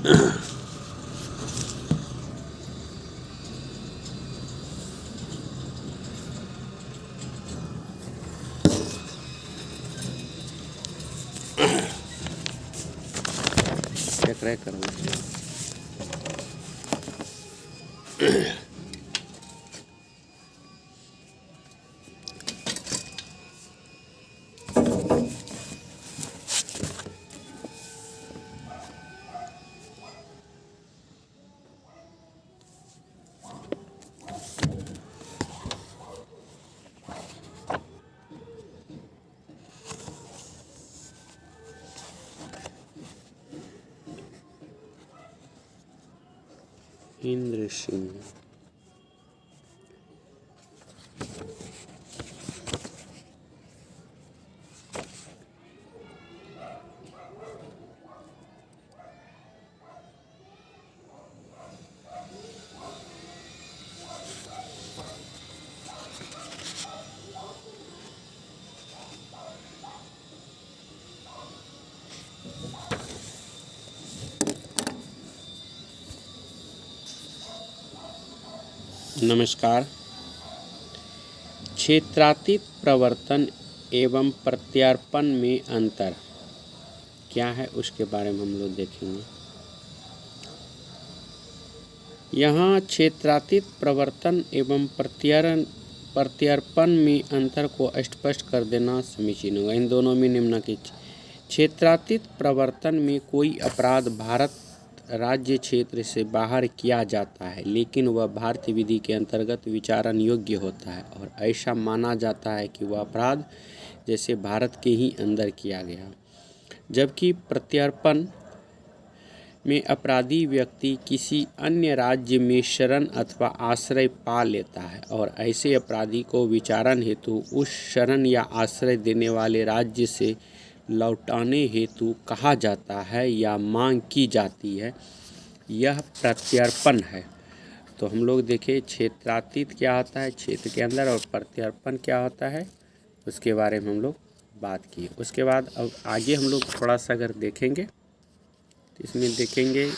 क्या करूँ। इंद्र सिंह। नमस्कार। क्षेत्रातीत प्रवर्तन एवं प्रत्यार्पण में अंतर क्या है, उसके बारे में हम लोग देखेंगे। यहाँ क्षेत्रातीत प्रवर्तन एवं प्रत्यार्पण में अंतर को स्पष्ट कर देना समीचीन होगा। इन दोनों में निम्नलिखित क्षेत्रातीत प्रवर्तन में कोई अपराध भारत राज्य क्षेत्र से बाहर किया जाता है, लेकिन वह भारतीय विधि के अंतर्गत विचारण योग्य होता है और ऐसा माना जाता है कि वह अपराध जैसे भारत के ही अंदर किया गया। जबकि प्रत्यार्पण में अपराधी व्यक्ति किसी अन्य राज्य में शरण अथवा आश्रय पा लेता है और ऐसे अपराधी को विचारण हेतु उस शरण या आश्रय देने वाले राज्य से लौटाने हेतु कहा जाता है या मांग की जाती है, यह प्रत्यार्पण है। तो हम लोग देखें क्षेत्रातीत क्या होता है क्षेत्र के अंदर, और प्रत्यार्पण क्या होता है उसके बारे में हम लोग बात की। उसके बाद अब आगे हम लोग थोड़ा सा अगर देखेंगे तो इसमें देखेंगे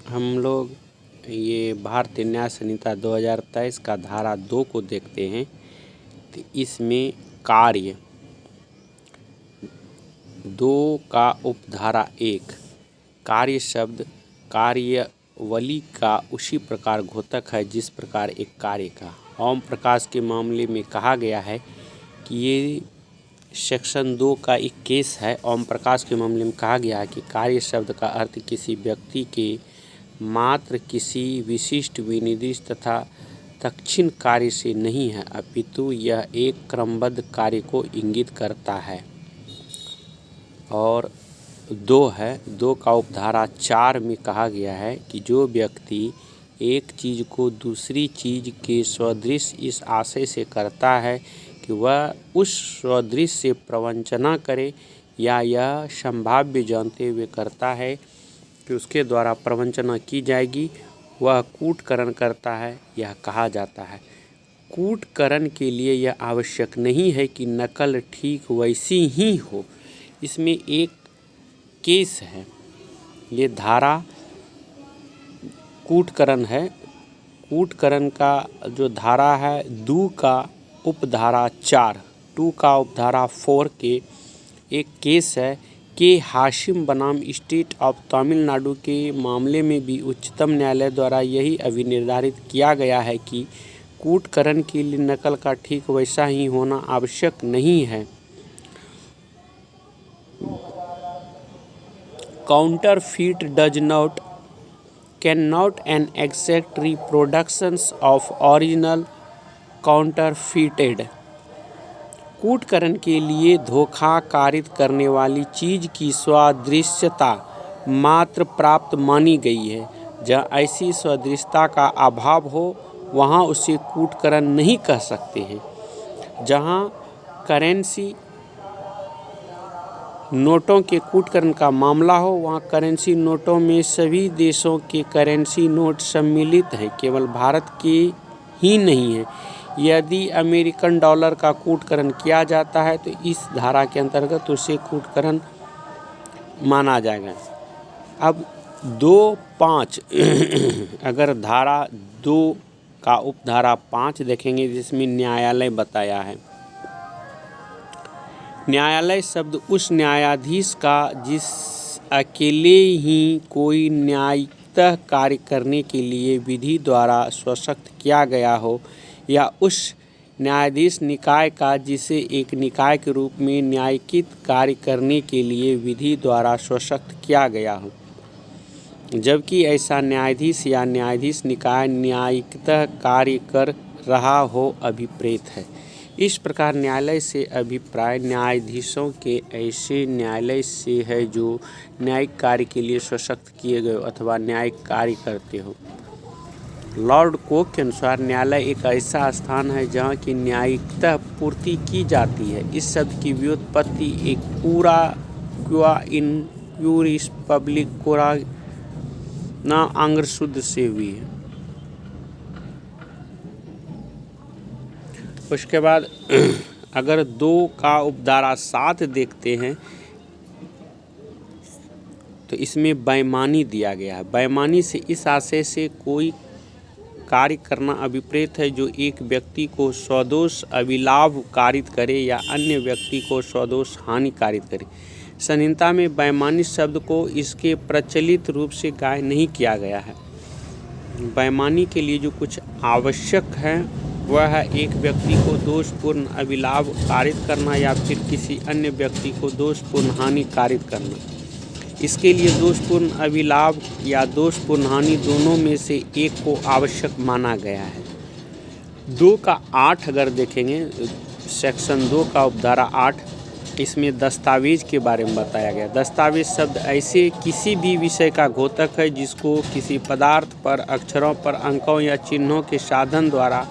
हम लोग ये भारतीय न्याय संहिता 2023 का धारा 2 को देखते हैं। तो इसमें कार्य 2 का उपधारा 1 कार्य शब्द कार्यवली का उसी प्रकार घोतक है जिस प्रकार एक कार्य का। ओम प्रकाश के मामले में कहा गया है कि ये सेक्शन 2 का एक केस है। ओम प्रकाश के मामले में कहा गया है कि कार्य शब्द का अर्थ किसी व्यक्ति के मात्र किसी विशिष्ट विनिर्दिष्ट तथा तत्क्षण कार्य से नहीं है, अपितु यह एक क्रमबद्ध कार्य को इंगित करता है। और 2 है, 2 का उपधारा 4 में कहा गया है कि जो व्यक्ति एक चीज़ को दूसरी चीज़ के सदृश इस आशय से करता है कि वह उस सदृश से प्रवंचना करे या यह संभाव्य जानते हुए करता है कि उसके द्वारा प्रवंचना की जाएगी, वह कूटकरण करता है, यह कहा जाता है। कूटकरण के लिए यह आवश्यक नहीं है कि नकल ठीक वैसी ही हो। इसमें एक केस है, ये धारा कूटकरण है। कूटकरण का जो धारा है 2 का उपधारा 4, 2 का उपधारा 4 के एक केस है कि हाशिम बनाम स्टेट ऑफ तमिलनाडु के मामले में भी उच्चतम न्यायालय द्वारा यही अभिनिर्धारित किया गया है कि कूटकरण के लिए नकल का ठीक वैसा ही होना आवश्यक नहीं है। Counterfeit does not can not an exact reproductions of original counterfeited. कूटकरण के लिए धोखा कारित करने वाली चीज़ की सदृश्यता मात्र प्राप्त मानी गई है। जहाँ ऐसी सदृशता का अभाव हो वहाँ उसे कूटकरण नहीं कह सकते हैं। जहाँ करेंसी नोटों के कूटकरण का मामला हो वहाँ करेंसी नोटों में सभी देशों के करेंसी नोट सम्मिलित हैं, केवल भारत के ही नहीं है। यदि अमेरिकन डॉलर का कूटकरण किया जाता है तो इस धारा के अंतर्गत उसे कूटकरण माना जाएगा। अब 2.5 अगर धारा 2 का उपधारा 5 देखेंगे जिसमें न्यायालय बताया है। न्यायालय शब्द उस न्यायाधीश का जिस अकेले ही कोई न्यायिकतः कार्य करने के लिए विधि द्वारा सशक्त किया गया हो या उस न्यायाधीश निकाय का जिसे एक निकाय के रूप में न्यायिक कार्य करने के लिए विधि द्वारा सशक्त किया गया हो, जबकि ऐसा न्यायाधीश या न्यायाधीश निकाय न्यायिकतः कार्य कर रहा हो अभिप्रेत है। इस प्रकार न्यायालय से अभिप्राय न्यायाधीशों के ऐसे न्यायालय से है जो न्यायिक कार्य के लिए सशक्त किए गए अथवा न्यायिक कार्य करते हो। लॉर्ड कोक के अनुसार न्यायालय एक ऐसा स्थान है जहाँ की न्यायिकता पूर्ति की जाती है। इस शब्द की व्युत्पत्ति एक पूरा क्वा इन यूरिस पब्लिक कोरा ना आंग्र शुद्ध से हुई है। उसके बाद अगर 2 का उपधारा 7 देखते हैं तो इसमें बेईमानी दिया गया है। बेईमानी से इस आशय से कोई कार्य करना अभिप्रेत है जो एक व्यक्ति को स्वदोष अभिलाभ कारित करे या अन्य व्यक्ति को स्वदोष हानि कारित करे। संहिता में बेईमानी शब्द को इसके प्रचलित रूप से गाय नहीं किया गया है। बेईमानी के लिए जो कुछ आवश्यक है वह है एक व्यक्ति को दोषपूर्ण अभिलाभ कारित करना या फिर किसी अन्य व्यक्ति को दोषपूर्ण हानि कारित करना। इसके लिए दोषपूर्ण अभिलाभ या दोषपूर्ण हानि दोनों में से एक को आवश्यक माना गया है। 2 का 8 अगर देखेंगे सेक्शन 2 का उपधारा 8, इसमें दस्तावेज के बारे में बताया गया। दस्तावेज शब्द ऐसे किसी भी विषय का घोतक है जिसको किसी पदार्थ पर अक्षरों पर अंकों या चिन्हों के साधन द्वारा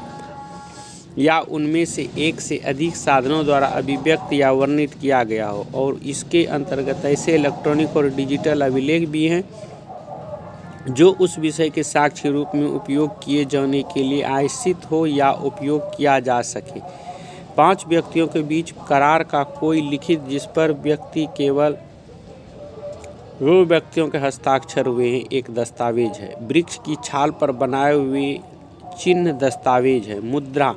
या उनमें से एक से अधिक साधनों द्वारा अभिव्यक्त या वर्णित किया गया हो, और इसके अंतर्गत ऐसे इलेक्ट्रॉनिक और डिजिटल अभिलेख भी हैं जो उस विषय के साक्ष्य रूप में उपयोग किए जाने के लिए आश्रित हो या उपयोग किया जा सके। 5 व्यक्तियों के बीच करार का कोई लिखित जिस पर केवल वो व्यक्तियों के हस्ताक्षर हुए हैं एक दस्तावेज है। वृक्ष की छाल पर बनाए हुए चिन्ह दस्तावेज है। मुद्रा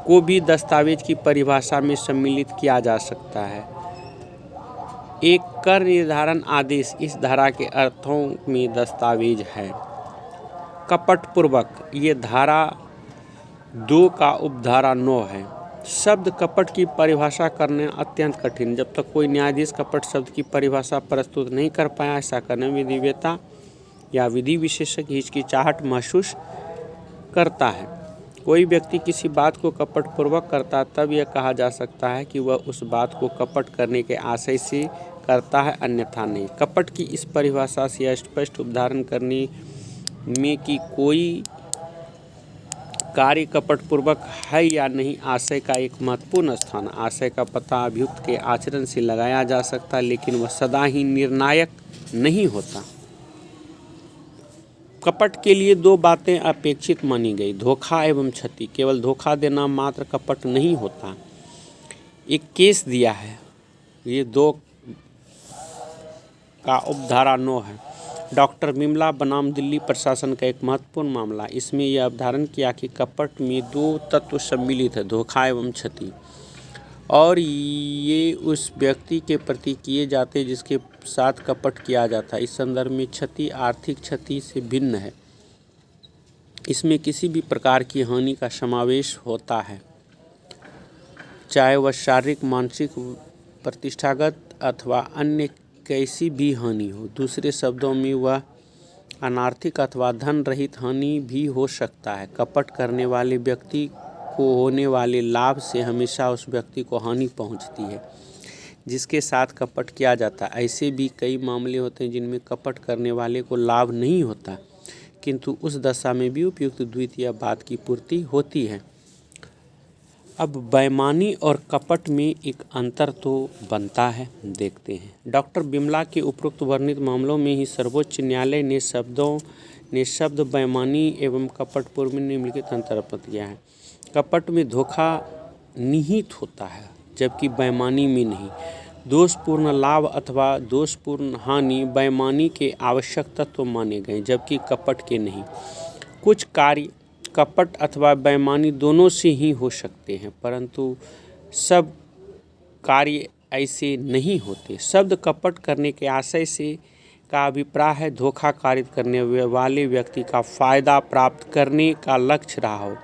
को भी दस्तावेज की परिभाषा में सम्मिलित किया जा सकता है। एक कर निर्धारण आदेश इस धारा के अर्थों में दस्तावेज है। कपटपूर्वक, ये धारा 2 का उपधारा 9 है। शब्द कपट की परिभाषा करना अत्यंत कठिन। जब तक कोई न्यायाधीश कपट शब्द की परिभाषा प्रस्तुत नहीं कर पाया, ऐसा करने में विधिवेत्ता या विधि विशेषज्ञ हिचकिचाहट महसूस करता है। कोई व्यक्ति किसी बात को कपटपूर्वक करता है, तब यह कहा जा सकता है कि वह उस बात को कपट करने के आशय से करता है, अन्यथा नहीं। कपट की इस परिभाषा से यह स्पष्ट उदाहरण करने में कि कोई कार्य कपटपूर्वक है या नहीं, आशय का एक महत्वपूर्ण स्थान। आशय का पता अभियुक्त के आचरण से लगाया जा सकता है, लेकिन वह सदा ही निर्णायक नहीं होता। कपट के लिए 2 बातें अपेक्षित मानी गई, धोखा एवं क्षति। केवल धोखा देना मात्र कपट नहीं होता। एक केस दिया है, ये 2 का उपधारा 9 है। डॉक्टर विमला बनाम दिल्ली प्रशासन का एक महत्वपूर्ण मामला। इसमें यह अवधारण किया कि कपट में 2 तत्व सम्मिलित है, धोखा एवं क्षति, और ये उस व्यक्ति के प्रति किए जाते जिसके साथ कपट किया जाता है। इस संदर्भ में क्षति आर्थिक क्षति से भिन्न है। इसमें किसी भी प्रकार की हानि का समावेश होता है, चाहे वह शारीरिक, मानसिक, प्रतिष्ठागत अथवा अन्य कैसी भी हानि हो। दूसरे शब्दों में वह अनार्थिक अथवा धन रहित हानि भी हो सकता है। कपट करने वाले व्यक्ति को होने वाले लाभ से हमेशा उस व्यक्ति को हानि पहुंचती है जिसके साथ कपट किया जाता है। ऐसे भी कई मामले होते हैं जिनमें कपट करने वाले को लाभ नहीं होता, किंतु उस दशा में भी उपयुक्त द्वितीय बात की पूर्ति होती है। अब बेईमानी और कपट में एक अंतर तो बनता है, देखते हैं। डॉक्टर बिमला के उपरोक्त वर्णित मामलों में ही सर्वोच्च न्यायालय ने शब्द बेईमानी एवं कपट पूर्व में निम्नलिखित अंतर किया है। कपट में धोखा निहित होता है, जबकि बेईमानी में नहीं। दोषपूर्ण लाभ अथवा दोषपूर्ण हानि बेईमानी के आवश्यक तत्व माने गए, जबकि कपट के नहीं। कुछ कार्य कपट अथवा बेईमानी दोनों से ही हो सकते हैं, परंतु सब कार्य ऐसे नहीं होते। शब्द कपट करने के आशय से का अभिप्राय है धोखा कारित करने वाले व्यक्ति का फायदा प्राप्त करने का लक्ष्य रहा हो,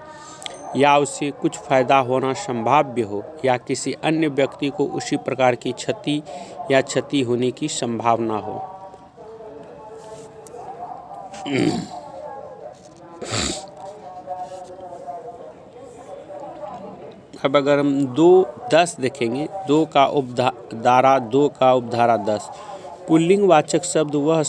या उससे कुछ फायदा होना संभाव्य हो, या किसी अन्य व्यक्ति को उसी प्रकार की क्षति या क्षति होने की संभावना हो। अब अगर हम 2:10 देखेंगे, 2 का उपधारा 10, पुल्लिंग वाचक शब्द वह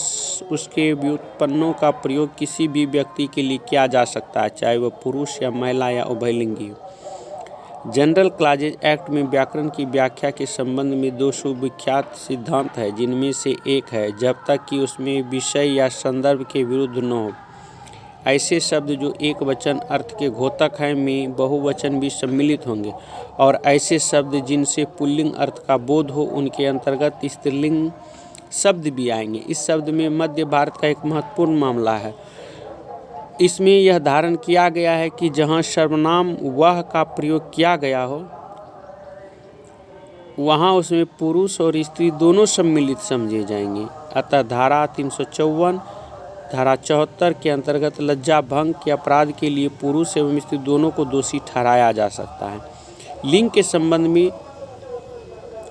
उसके व्युत्पन्नों का प्रयोग किसी भी व्यक्ति के लिए किया जा सकता है, चाहे वह पुरुष या महिला या उभयलिंगी हो। जनरल क्लॉजेज एक्ट में व्याकरण की व्याख्या के संबंध में 2 सुविख्यात सिद्धांत है, जिनमें से एक है जब तक कि उसमें विषय या संदर्भ के विरुद्ध न हो। ऐसे शब्द जो एक वचन अर्थ के घोतक हैं में बहुवचन भी सम्मिलित होंगे, और ऐसे शब्द जिनसे पुल्लिंग अर्थ का बोध हो उनके अंतर्गत स्त्रीलिंग शब्द भी आएंगे। इस शब्द में मध्य भारत का एक महत्वपूर्ण मामला है। इसमें यह धारण किया गया है कि जहाँ सर्वनाम वह का प्रयोग किया गया हो, वहाँ उसमें पुरुष और स्त्री दोनों सम्मिलित समझे जाएंगे। अतः धारा 354 धारा 74 के अंतर्गत लज्जा भंग के अपराध के लिए पुरुष एवं स्त्री दोनों को दोषी ठहराया जा सकता है। लिंग के संबंध में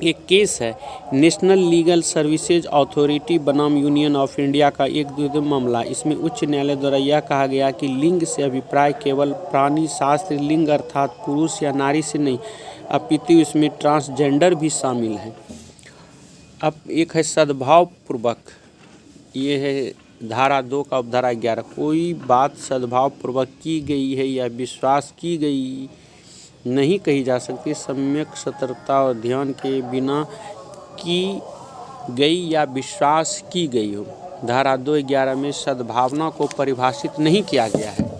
एक केस है, नेशनल लीगल सर्विसेज अथॉरिटी बनाम यूनियन ऑफ इंडिया का एक द्वितीय मामला। इसमें उच्च न्यायालय द्वारा यह कहा गया कि लिंग से अभिप्राय केवल प्राणी शास्त्र लिंग अर्थात पुरुष या नारी से नहीं, अपितु इसमें ट्रांसजेंडर भी शामिल है। अब एक है सद्भावपूर्वक, ये है धारा 2 का उपधारा 11। कोई बात सद्भावपूर्वक की गई है या विश्वास की गई नहीं कही जा सकती, सम्यक सतर्कता और ध्यान के बिना की गई या विश्वास की गई हो। धारा 2:11 में सद्भावना को परिभाषित नहीं किया गया है।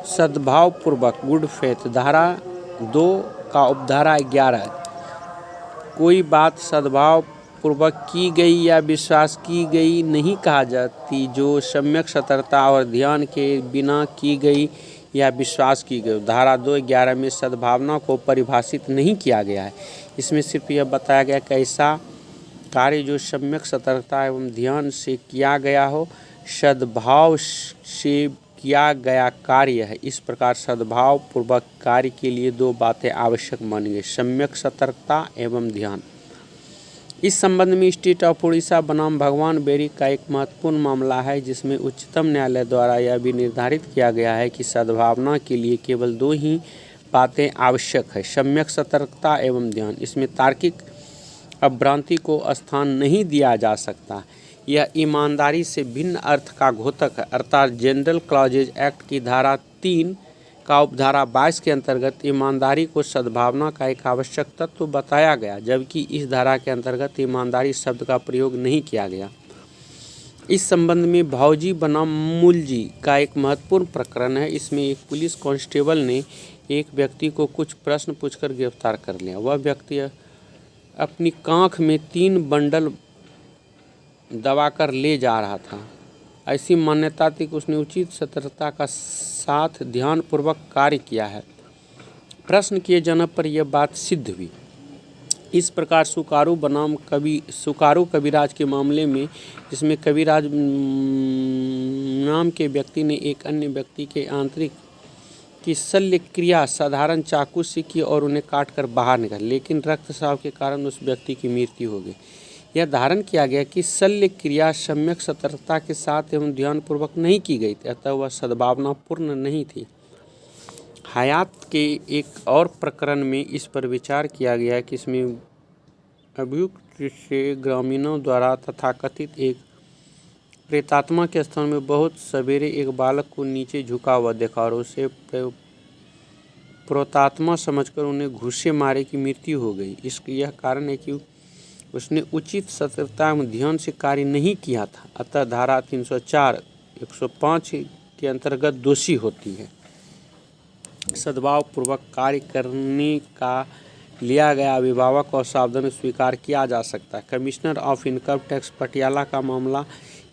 सद्भावपूर्वक गुड फेथ, धारा 2 का उपधारा 11। कोई बात सद्भाव पूर्वक की गई या विश्वास की गई नहीं कहा जाती, जो सम्यक सतर्कता और ध्यान के बिना की गई या विश्वास की गई। धारा 211 में सद्भावना को परिभाषित नहीं किया गया है। इसमें सिर्फ यह बताया गया कि ऐसा कार्य जो सम्यक सतर्कता एवं ध्यान से किया गया हो, सद्भाव से किया गया कार्य है। इस प्रकार सद्भाव पूर्वक कार्य के लिए दो बातें आवश्यक मानी गई, सम्यक सतर्कता एवं ध्यान। इस संबंध में स्टेट ऑफ उड़ीसा बनाम भगवान बेरी का एक महत्वपूर्ण मामला है, जिसमें उच्चतम न्यायालय द्वारा यह भी निर्धारित किया गया है कि सद्भावना के लिए केवल दो ही बातें आवश्यक है, सम्यक सतर्कता एवं ध्यान। इसमें तार्किक अभ्रांति को स्थान नहीं दिया जा सकता। यह ईमानदारी से भिन्न अर्थ का घोतक है, अर्थात जनरल क्लॉजेज एक्ट की धारा 3 का उपधारा 22 के अंतर्गत ईमानदारी को सद्भावना का एक आवश्यक तत्व बताया गया, जबकि इस धारा के अंतर्गत ईमानदारी शब्द का प्रयोग नहीं किया गया। इस संबंध में भौजी बनाम मुलजी का एक महत्वपूर्ण प्रकरण है। इसमें एक पुलिस कांस्टेबल ने एक व्यक्ति को कुछ प्रश्न पूछकर गिरफ्तार कर लिया। वह व्यक्ति अपनी कांख में 3 बंडल दबाकर ले जा रहा था। ऐसी मान्यता थी कि उसने उचित सतर्कता का साथ ध्यानपूर्वक कार्य किया है। प्रश्न किए जाने पर यह बात सिद्ध हुई। इस प्रकार सुकारू कविराज के मामले में, जिसमें कविराज नाम के व्यक्ति ने एक अन्य व्यक्ति के आंतरिक की शल्य क्रिया साधारण चाकू से की और उन्हें काटकर बाहर निकाला, लेकिन रक्तस्राव के कारण उस व्यक्ति की मृत्यु हो गई। यह धारण किया गया कि शल्य क्रिया सम्यक सतर्कता के साथ एवं ध्यानपूर्वक नहीं की गई थी, अतः वह सद्भावनापूर्ण नहीं थी। हयात के एक और प्रकरण में इस पर विचार किया गया कि इसमें अभियुक्त से ग्रामीणों द्वारा तथाकथित एक प्रेतात्मा के स्थान में बहुत सवेरे एक बालक को नीचे झुका हुआ देखा और उसे प्रेतात्मा समझकर उन्हें घूंसे मारे की मृत्यु हो गई। इसका यह कारण है कि उसने उचित सतर्कता एवं ध्यान से कार्य नहीं किया था, अतः धारा 304, 105 के अंतर्गत दोषी होती है। सद्भाव पूर्वक कार्य करने का लिया गया अभिभावक और सावधानी स्वीकार किया जा सकता है। Commissioner of income tax Patiala का मामला,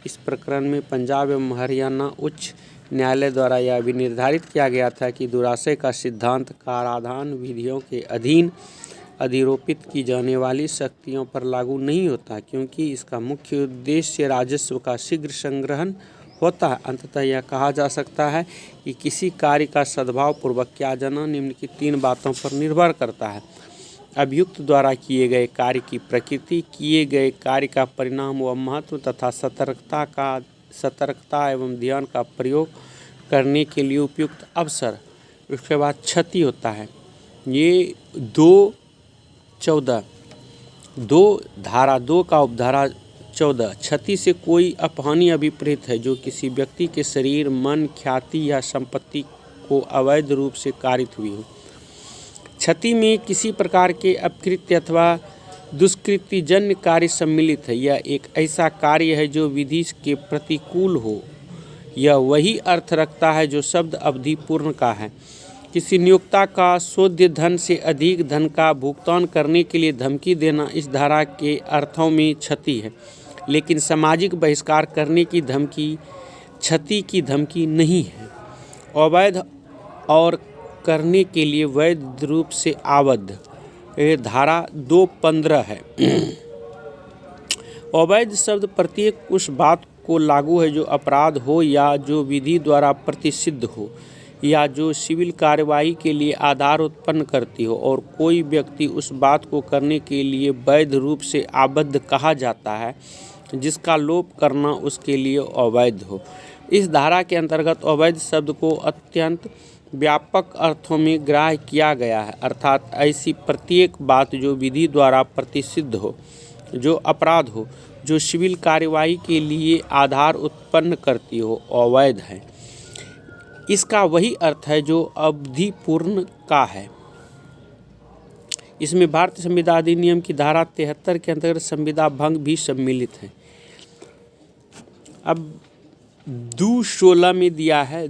इस प्रकरण में पंजाब एवं हरियाणा उच्च न्यायालय द्वारा यह भी निर्धारित किया गया था कि दुराशय का सिद्धांत कराधान विधियों के अधीन अधिरोपित की जाने वाली शक्तियों पर लागू नहीं होता, क्योंकि इसका मुख्य उद्देश्य राजस्व का शीघ्र संग्रहण होता है। अंततः यह कहा जा सकता है कि किसी कार्य का सद्भाव पूर्वक किया जाना निम्नलिखित 3 बातों पर निर्भर करता है: अभियुक्त द्वारा किए गए कार्य की प्रकृति, किए गए कार्य का परिणाम व महत्व तथा सतर्कता एवं ध्यान का प्रयोग करने के लिए उपयुक्त अवसर। उसके बाद क्षति होता है। ये 2:14 धारा 2 का उपधारा 14 क्षति से कोई अपहानि अभिप्रेत है जो किसी व्यक्ति के शरीर, मन, ख्याति या संपत्ति को अवैध रूप से कारित हुई हो। क्षति में किसी प्रकार के अपकृत्य अथवा दुष्कृतिजन्य कार्य सम्मिलित है। यह एक ऐसा कार्य है जो विधि के प्रतिकूल हो। यह वही अर्थ रखता है जो शब्द अवधि पूर्ण का है। किसी नियोक्ता का शोध्य धन से अधिक धन का भुगतान करने के लिए धमकी देना इस धारा के अर्थों में क्षति है, लेकिन सामाजिक बहिष्कार करने की धमकी क्षति की धमकी नहीं है। अवैध और करने के लिए वैध रूप से आबद्ध, ये धारा 2:15 है। अवैध शब्द प्रत्येक उस बात को लागू है जो अपराध हो या जो विधि द्वारा प्रतिषिद्ध हो या जो सिविल कार्यवाही के लिए आधार उत्पन्न करती हो, और कोई व्यक्ति उस बात को करने के लिए वैध रूप से आबद्ध कहा जाता है जिसका लोप करना उसके लिए अवैध हो। इस धारा के अंतर्गत अवैध शब्द को अत्यंत व्यापक अर्थों में ग्राह्य किया गया है, अर्थात ऐसी प्रत्येक बात जो विधि द्वारा प्रतिषिद्ध हो, जो अपराध हो, जो सिविल कार्यवाही के लिए आधार उत्पन्न करती हो, अवैध है। इसका वही अर्थ है जो अवधि पूर्ण का है। इसमें भारतीय संविधान अधिनियम की धारा 73 के अंतर्गत संविदा भंग भी सम्मिलित है। अब 2:16 में दिया है